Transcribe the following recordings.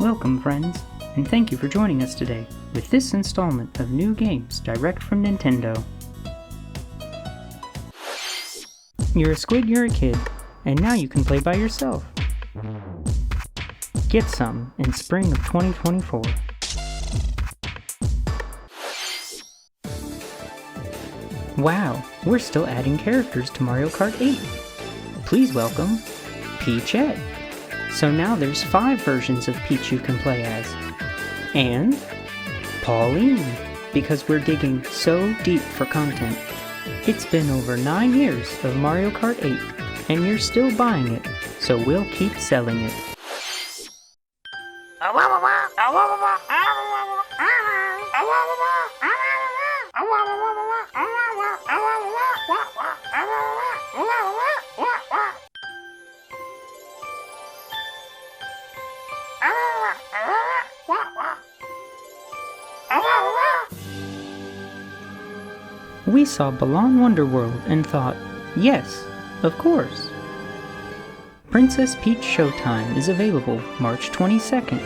Welcome, friends, and thank you for joining us today with this installment of new games direct from Nintendo. You're a squid, you're a kid, and now you can play by yourself. Get some in spring of 2024. Wow, we're still adding characters to Mario Kart 8. Please welcome Peachette. So now there's 5 versions of Peach you can play as. And Pauline, because we're digging so deep for content. It's been over 9 years of Mario Kart 8, and you're still buying it, so we'll keep selling it. We saw Balan Wonderworld and thought, yes, of course. Princess Peach Showtime is available March 22nd.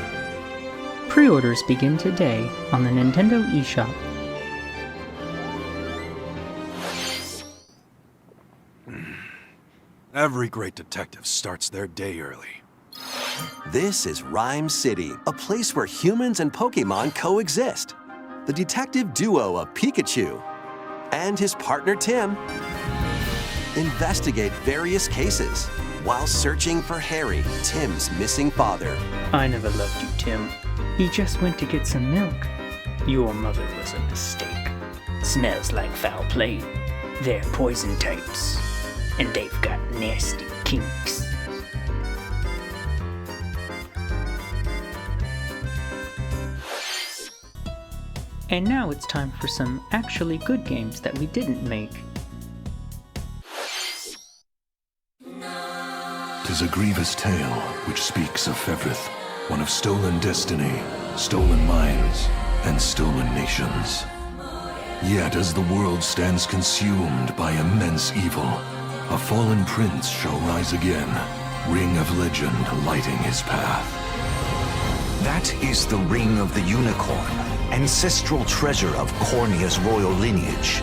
Pre-orders begin today on the Nintendo eShop. Every great detective starts their day early. This is Rhyme City, a place where humans and Pokémon coexist. The detective duo of Pikachu and his partner Tim investigate various cases while searching for Harry, Tim's missing father. I never loved you, Tim. He just went to get some milk. Your mother was a mistake. Smells like foul play. They're poison types, and they've got nasty kinks. And now it's time for some actually good games that we didn't make. 'Tis a grievous tale which speaks of Fevrith, one of stolen destiny, stolen minds, and stolen nations. Yet as the world stands consumed by immense evil, a fallen prince shall rise again, ring of legend lighting his path. That is the Ring of the Unicorn, ancestral treasure of Cornea's royal lineage.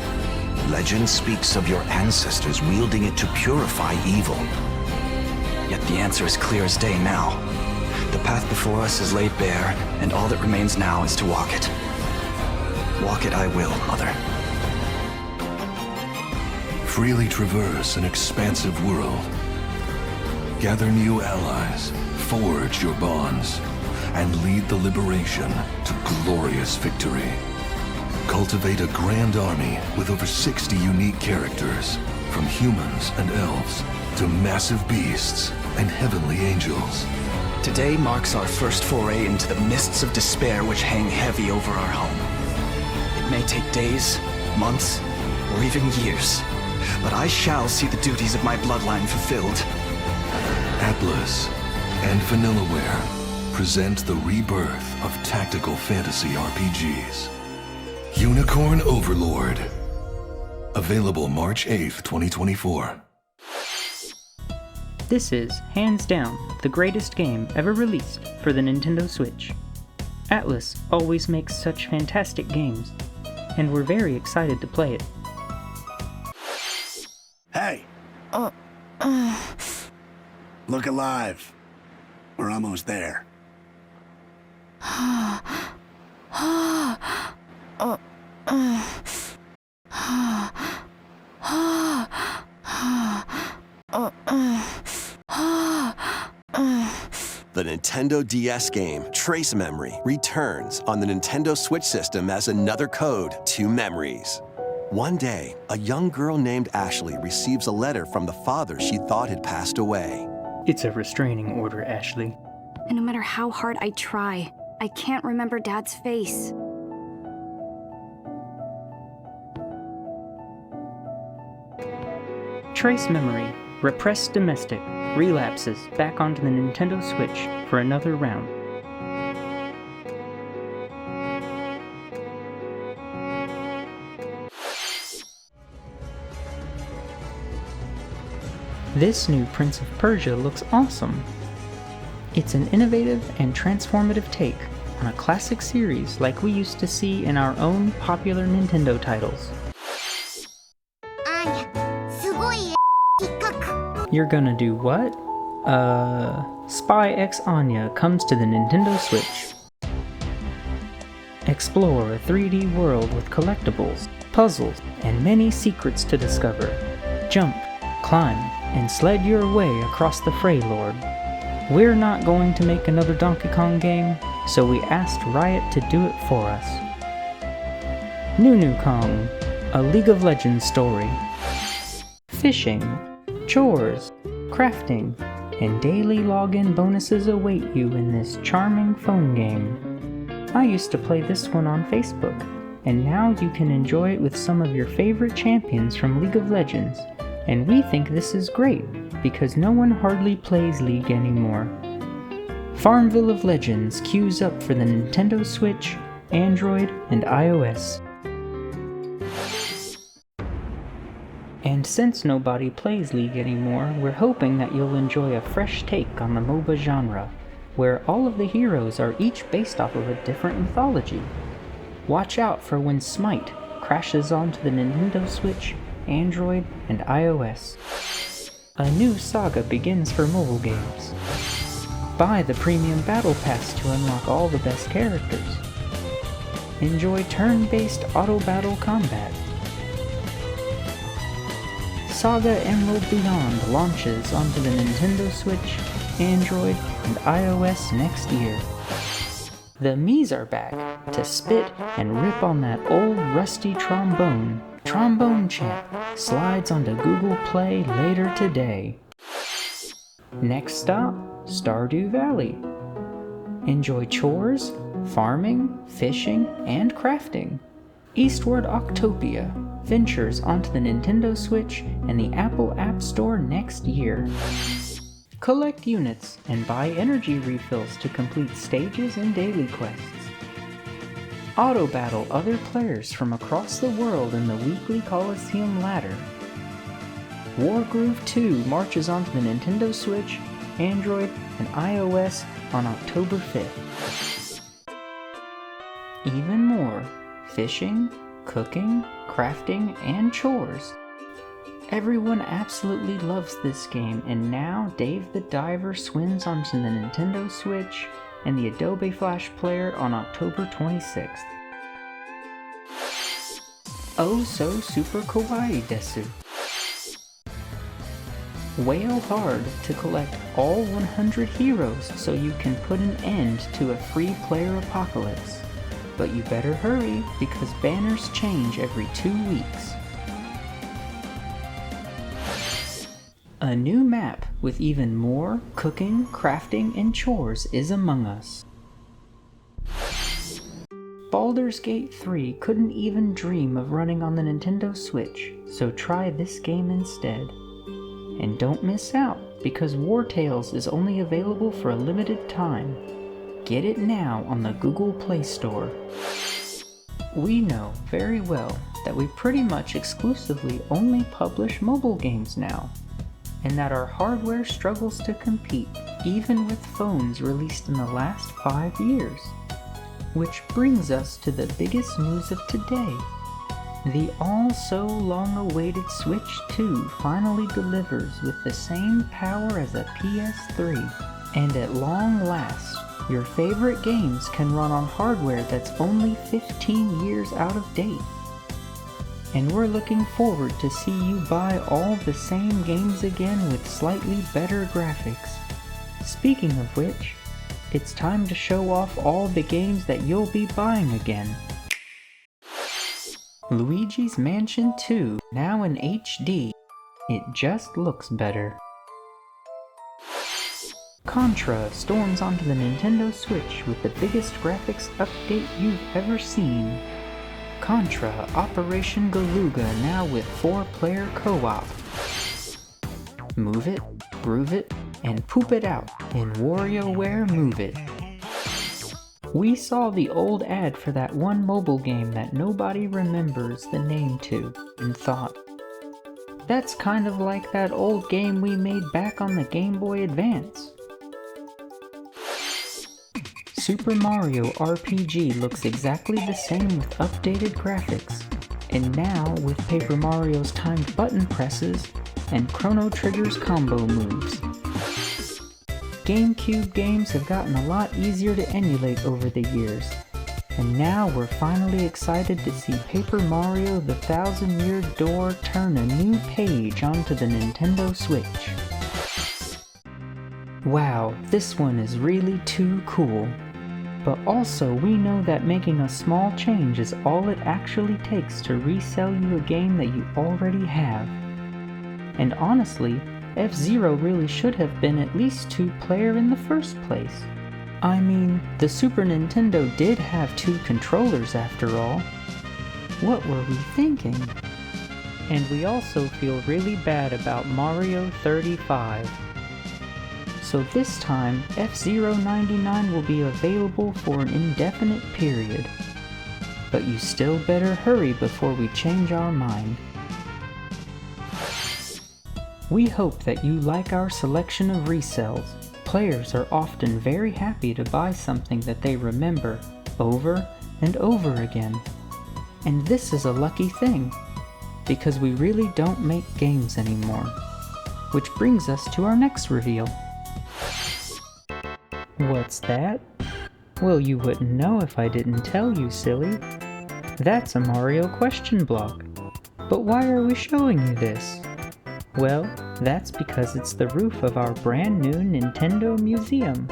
Legend speaks of your ancestors wielding it to purify evil. Yet the answer is clear as day now. The path before us is laid bare, and all that remains now is to walk it. Walk it I will, Mother. Freely traverse an expansive world. Gather new allies, forge your bonds, and lead the liberation to glorious victory. Cultivate a grand army with over 60 unique characters, from humans and elves to massive beasts and heavenly angels. Today marks our first foray into the mists of despair which hang heavy over our home. It may take days, months, or even years, but I shall see the duties of my bloodline fulfilled. Atlas and Vanillaware present the rebirth of tactical fantasy RPGs. Unicorn Overlord. Available March 8th, 2024. This is, hands down, the greatest game ever released for the Nintendo Switch. Atlas always makes such fantastic games, and we're very excited to play it. Hey! Look alive. We're almost there. The Nintendo DS game, Trace Memory, returns on the Nintendo Switch system as another code to memories. One day, a young girl named Ashley receives a letter from the father she thought had passed away. It's a restraining order, Ashley. And no matter how hard I try, I can't remember Dad's face. Trace Memory, Repressed Domestic, relapses back onto the Nintendo Switch for another round. This new Prince of Persia looks awesome. It's an innovative and transformative take on a classic series like we used to see in our own popular Nintendo titles. You're gonna do what? Spy X Anya comes to the Nintendo Switch. Explore a 3D world with collectibles, puzzles, and many secrets to discover. Jump, climb, and sled your way across the Freylord. We're not going to make another Donkey Kong game, so we asked Riot to do it for us. Nunu Kong, a League of Legends story. Fishing, chores, crafting, and daily login bonuses await you in this charming phone game. I used to play this one on Facebook, and now you can enjoy it with some of your favorite champions from League of Legends, and we think this is great because no one hardly plays League anymore. Farmville of Legends queues up for the Nintendo Switch, Android, and iOS. And since nobody plays League anymore, we're hoping that you'll enjoy a fresh take on the MOBA genre, where all of the heroes are each based off of a different mythology. Watch out for when Smite crashes onto the Nintendo Switch, Android, and iOS. A new saga begins for mobile games. Buy the Premium Battle Pass to unlock all the best characters. Enjoy turn-based auto-battle combat. Saga Emerald Beyond launches onto the Nintendo Switch, Android, and iOS next year. The Mii's are back to spit and rip on that old rusty trombone. Trombone Champ slides onto Google Play later today. Next stop, Stardew Valley. Enjoy chores, farming, fishing, and crafting. Eastward Octopia ventures onto the Nintendo Switch and the Apple App Store next year. Collect units and buy energy refills to complete stages and daily quests. Auto-battle other players from across the world in the weekly Coliseum ladder. Wargroove 2 marches onto the Nintendo Switch, Android, and iOS on October 5th. Even more fishing, cooking, crafting, and chores. Everyone absolutely loves this game, and now Dave the Diver swims onto the Nintendo Switch and the Adobe Flash Player on October 26th. Oh so super kawaii desu. Wail hard to collect all 100 heroes so you can put an end to a free player apocalypse. But you better hurry because banners change every 2 weeks. A new map with even more cooking, crafting, and chores is among us. Baldur's Gate 3 couldn't even dream of running on the Nintendo Switch, so try this game instead. And don't miss out, because War Tales is only available for a limited time. Get it now on the Google Play Store. We know very well that we pretty much exclusively only publish mobile games now, and that our hardware struggles to compete even with phones released in the last 5 years. Which brings us to the biggest news of today. The all-so-long-awaited Switch 2 finally delivers with the same power as a PS3, and at long last, your favorite games can run on hardware that's only 15 years out of date. And we're looking forward to see you buy all the same games again with slightly better graphics. Speaking of which, it's time to show off all the games that you'll be buying again. Luigi's Mansion 2, now in HD. It just looks better. Contra storms onto the Nintendo Switch with the biggest graphics update you've ever seen. Contra Operation Galuga now with 4-player co-op. Move it, groove it, and poop it out in WarioWare Move It. We saw the old ad for that one mobile game that nobody remembers the name to, and thought, that's kind of like that old game we made back on the Game Boy Advance. Super Mario RPG looks exactly the same with updated graphics, and now with Paper Mario's timed button presses and Chrono Trigger's combo moves. GameCube games have gotten a lot easier to emulate over the years, and now we're finally excited to see Paper Mario the Thousand-Year Door turn a new page onto the Nintendo Switch. Wow, this one is really too cool. But also, we know that making a small change is all it actually takes to resell you a game that you already have. And honestly, F-Zero really should have been at least 2-player in the first place. I mean, the Super Nintendo did have 2 controllers after all. What were we thinking? And we also feel really bad about Mario 35. So this time, F-Zero 99 will be available for an indefinite period. But you still better hurry before we change our mind. We hope that you like our selection of resells. Players are often very happy to buy something that they remember over and over again. And this is a lucky thing, because we really don't make games anymore. Which brings us to our next reveal. What's that? Well, you wouldn't know if I didn't tell you, silly. That's a Mario question block. But why are we showing you this? Well, that's because it's the roof of our brand new Nintendo Museum.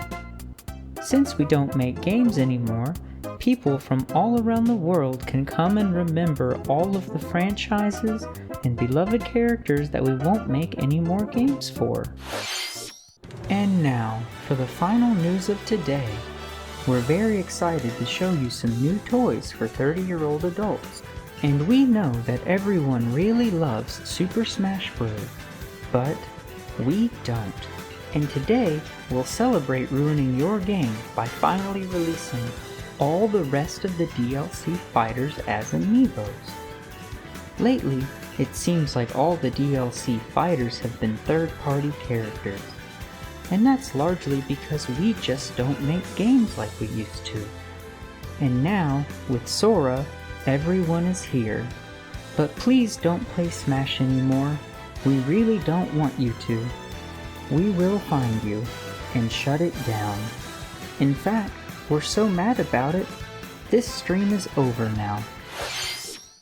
Since we don't make games anymore, people from all around the world can come and remember all of the franchises and beloved characters that we won't make any more games for. And now, for the final news of today. We're very excited to show you some new toys for 30-year-old adults. And we know that everyone really loves Super Smash Bros. But we don't. And today, we'll celebrate ruining your game by finally releasing all the rest of the DLC fighters as amiibos. Lately, it seems like all the DLC fighters have been third-party characters. And that's largely because we just don't make games like we used to. And now, with Sora, everyone is here. But please don't play Smash anymore. We really don't want you to. We will find you and shut it down. In fact, we're so mad about it, this stream is over now.